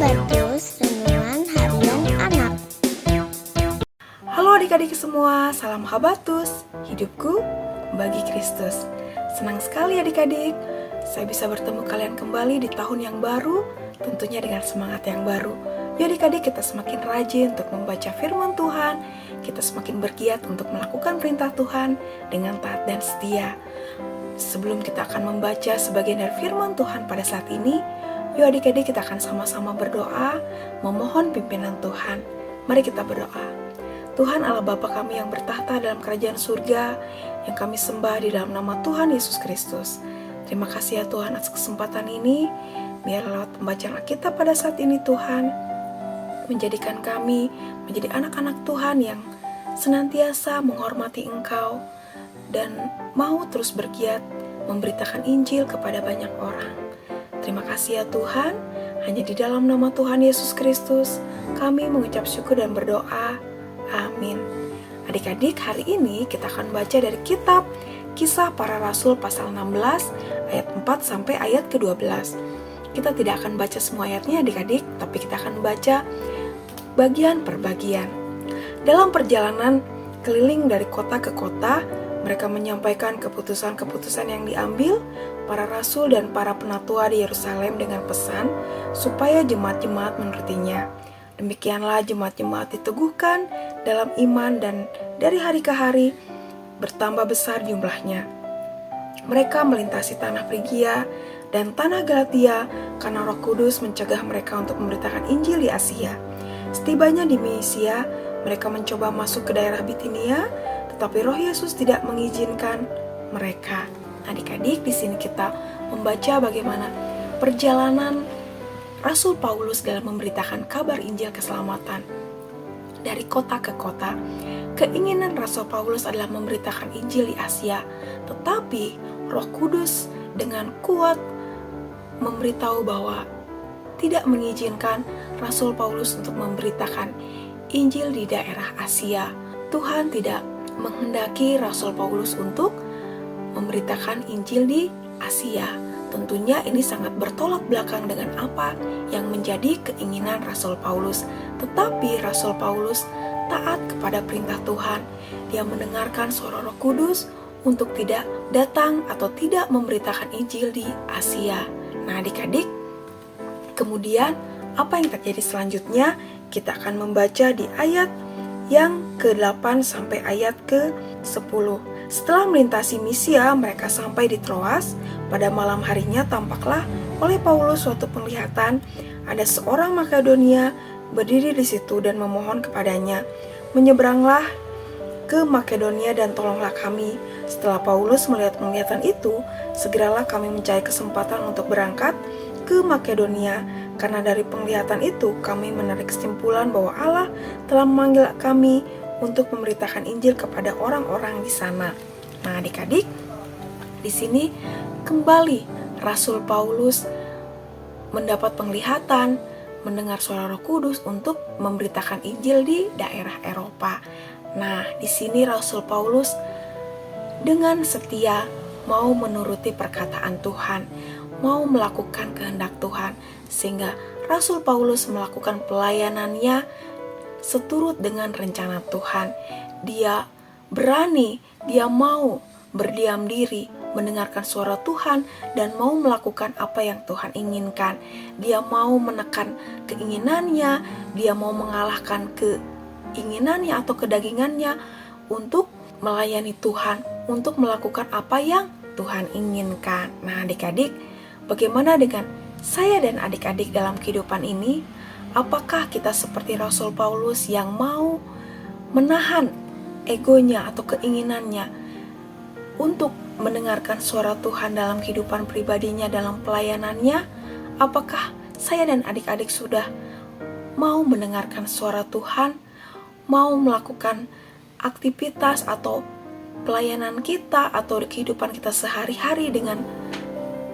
Habatus Renungan Harian Anak. Halo adik-adik semua, salam Habatus. Hidupku bagi Kristus. Senang sekali adik-adik, saya bisa bertemu kalian kembali di tahun yang baru, tentunya dengan semangat yang baru. Yuk adik-adik, kita semakin rajin untuk membaca firman Tuhan, kita semakin bergiat untuk melakukan perintah Tuhan dengan taat dan setia. Sebelum kita akan membaca sebagian dari firman Tuhan pada saat ini, yuk adik-adik, kita akan sama-sama berdoa, memohon pimpinan Tuhan. Mari kita berdoa. Tuhan Allah Bapa kami yang bertahta dalam kerajaan surga, yang kami sembah di dalam nama Tuhan Yesus Kristus. Terima kasih ya Tuhan atas kesempatan ini, biar lewat pembacaan kita pada saat ini Tuhan, menjadikan kami menjadi anak-anak Tuhan yang senantiasa menghormati Engkau, dan mau terus bergiat memberitakan Injil kepada banyak orang. Terima kasih ya Tuhan, hanya di dalam nama Tuhan Yesus Kristus kami mengucap syukur dan berdoa. Amin. Adik-adik, hari ini kita akan baca dari kitab Kisah Para Rasul pasal 16 ayat 4 sampai ayat ke-12. Kita tidak akan baca semua ayatnya adik-adik, tapi kita akan baca bagian per bagian. Dalam perjalanan keliling dari kota ke kota, mereka menyampaikan keputusan-keputusan yang diambil para rasul dan para penatua di Yerusalem dengan pesan supaya jemaat-jemaat menurutinya. Demikianlah jemaat-jemaat diteguhkan dalam iman dan dari hari ke hari bertambah besar jumlahnya. Mereka melintasi tanah Frigia dan tanah Galatia karena Roh Kudus mencegah mereka untuk memberitakan Injil di Asia. Setibanya di Misia, mereka mencoba masuk ke daerah Bitinia, tetapi Roh Yesus tidak mengizinkan mereka. Adik-adik, di sini kita membaca bagaimana perjalanan Rasul Paulus dalam memberitakan kabar Injil keselamatan dari kota ke kota. Keinginan Rasul Paulus adalah memberitakan Injil di Asia, tetapi Roh Kudus dengan kuat memberitahu bahwa tidak mengizinkan Rasul Paulus untuk memberitakan Injil di daerah Asia. Tuhan tidak menghendaki Rasul Paulus untuk memberitakan Injil di Asia. Tentunya ini sangat bertolak belakang dengan apa yang menjadi keinginan Rasul Paulus. Tetapi Rasul Paulus taat kepada perintah Tuhan. Dia mendengarkan suara Roh Kudus untuk tidak datang atau tidak memberitakan Injil di Asia. Nah adik-adik, kemudian apa yang terjadi selanjutnya? Kita akan membaca di ayat yang ke-8 sampai ayat ke-10. Setelah melintasi Misia, mereka sampai di Troas. Pada malam harinya tampaklah oleh Paulus suatu penglihatan. Ada seorang Makedonia berdiri di situ dan memohon kepadanya, "Menyeberanglah ke Makedonia dan tolonglah kami." Setelah Paulus melihat penglihatan itu, segeralah kami mencari kesempatan untuk berangkat ke Makedonia. Karena dari penglihatan itu kami menarik kesimpulan bahwa Allah telah memanggil kami untuk memberitakan Injil kepada orang-orang di sana. Nah, adik-adik, di sini kembali Rasul Paulus mendapat penglihatan, mendengar suara Roh Kudus untuk memberitakan Injil di daerah Eropa. Nah, di sini Rasul Paulus dengan setia mau menuruti perkataan Tuhan, mau melakukan kehendak Tuhan, sehingga Rasul Paulus melakukan pelayanannya seturut dengan rencana Tuhan. Dia berani, dia mau berdiam diri, mendengarkan suara Tuhan, dan mau melakukan apa yang Tuhan inginkan. Dia mau menekan keinginannya, dia mau mengalahkan keinginannya atau kedagingannya untuk melayani Tuhan, untuk melakukan apa yang Tuhan inginkan. Nah adik-adik, bagaimana dengan saya dan adik-adik dalam kehidupan ini? Apakah kita seperti Rasul Paulus yang mau menahan egonya atau keinginannya untuk mendengarkan suara Tuhan dalam kehidupan pribadinya, dalam pelayanannya? Apakah saya dan adik-adik sudah mau mendengarkan suara Tuhan, mau melakukan aktivitas atau pelayanan kita atau kehidupan kita sehari-hari dengan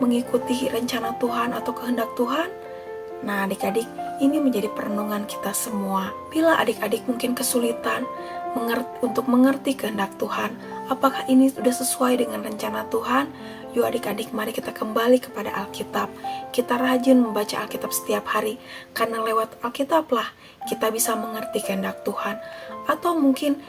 mengikuti rencana Tuhan atau kehendak Tuhan? Nah adik-adik, ini menjadi perenungan kita semua. Bila adik-adik mungkin kesulitan untuk mengerti kehendak Tuhan, apakah ini sudah sesuai dengan rencana Tuhan? Yuk adik-adik, mari kita kembali kepada Alkitab. Kita rajin membaca Alkitab setiap hari, karena lewat Alkitablah kita bisa mengerti kehendak Tuhan. Atau mungkin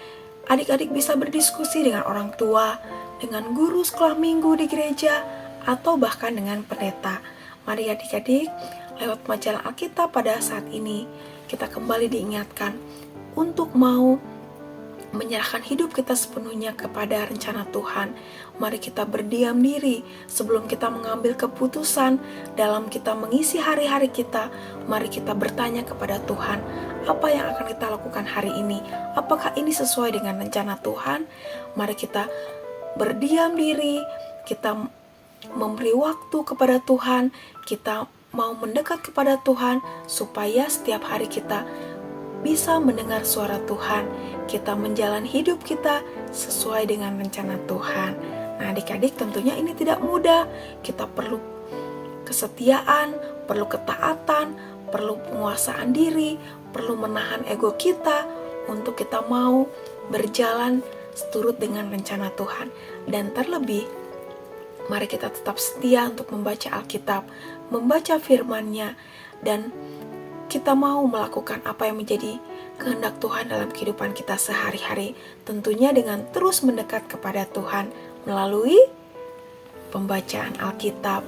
adik-adik bisa berdiskusi dengan orang tua, dengan guru sekolah minggu di gereja, atau bahkan dengan pendeta. Mari adik-adik, lewat majalah Alkitab pada saat ini, kita kembali diingatkan untuk mau menyerahkan hidup kita sepenuhnya kepada rencana Tuhan. Mari kita berdiam diri sebelum kita mengambil keputusan dalam kita mengisi hari-hari kita. Mari kita bertanya kepada Tuhan, apa yang akan kita lakukan hari ini? Apakah ini sesuai dengan rencana Tuhan? Mari kita berdiam diri, kita memberi waktu kepada Tuhan, kita mau mendekat kepada Tuhan, supaya setiap hari kita bisa mendengar suara Tuhan, kita menjalani hidup kita sesuai dengan rencana Tuhan. Nah adik-adik, tentunya ini tidak mudah. Kita perlu kesetiaan, perlu ketaatan, perlu penguasaan diri, perlu menahan ego kita untuk kita mau berjalan seturut dengan rencana Tuhan. Dan terlebih, mari kita tetap setia untuk membaca Alkitab, membaca firman-Nya, dan kita mau melakukan apa yang menjadi kehendak Tuhan dalam kehidupan kita sehari-hari. Tentunya dengan terus mendekat kepada Tuhan melalui pembacaan Alkitab.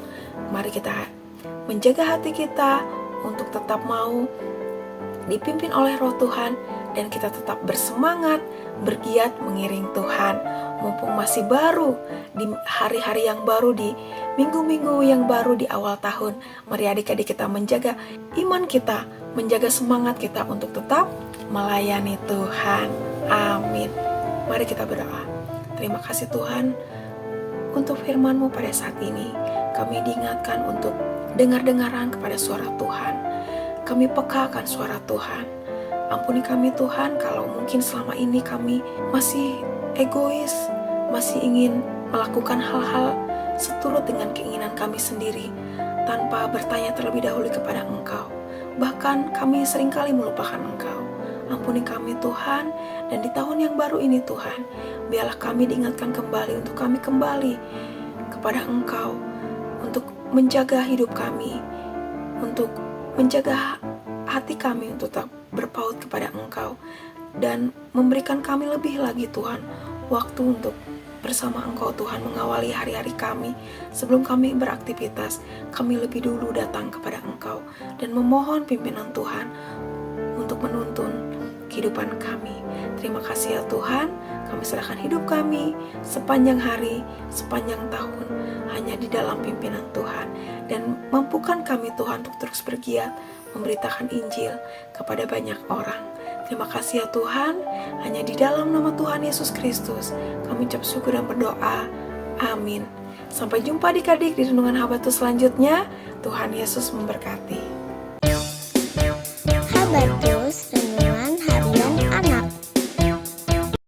Mari kita menjaga hati kita untuk tetap mau dipimpin oleh Roh Tuhan, dan kita tetap bersemangat, bergiat mengiring Tuhan. Mumpung masih baru, di hari-hari yang baru, di minggu-minggu yang baru di awal tahun, mari adik-adik kita menjaga iman kita, menjaga semangat kita untuk tetap melayani Tuhan. Amin. Mari kita berdoa. Terima kasih Tuhan untuk firman-Mu pada saat ini. Kami diingatkan untuk dengar-dengaran kepada suara Tuhan. Kami peka akan suara Tuhan. Ampuni kami Tuhan kalau mungkin selama ini kami masih egois, masih ingin melakukan hal-hal seturut dengan keinginan kami sendiri tanpa bertanya terlebih dahulu kepada Engkau. Bahkan kami seringkali melupakan Engkau. Ampuni kami Tuhan, dan di tahun yang baru ini Tuhan, biarlah kami diingatkan kembali untuk kami kembali kepada Engkau, untuk menjaga hidup kami, untuk menjaga hati kami untuk tetap berpaut kepada Engkau, dan memberikan kami lebih lagi Tuhan waktu untuk bersama Engkau Tuhan, mengawali hari-hari kami. Sebelum kami beraktivitas, kami lebih dulu datang kepada Engkau dan memohon pimpinan Tuhan untuk menuntun kehidupan kami. Terima kasih ya Tuhan, kami serahkan hidup kami sepanjang hari, sepanjang tahun hanya di dalam pimpinan Tuhan, dan mampukan kami Tuhan untuk terus bergiat memberitakan Injil kepada banyak orang. Terima kasih ya Tuhan, hanya di dalam nama Tuhan Yesus Kristus kami ucap syukur dan berdoa. Amin. Sampai jumpa adik-adik di Renungan Habatus selanjutnya. Tuhan Yesus memberkati. Habatus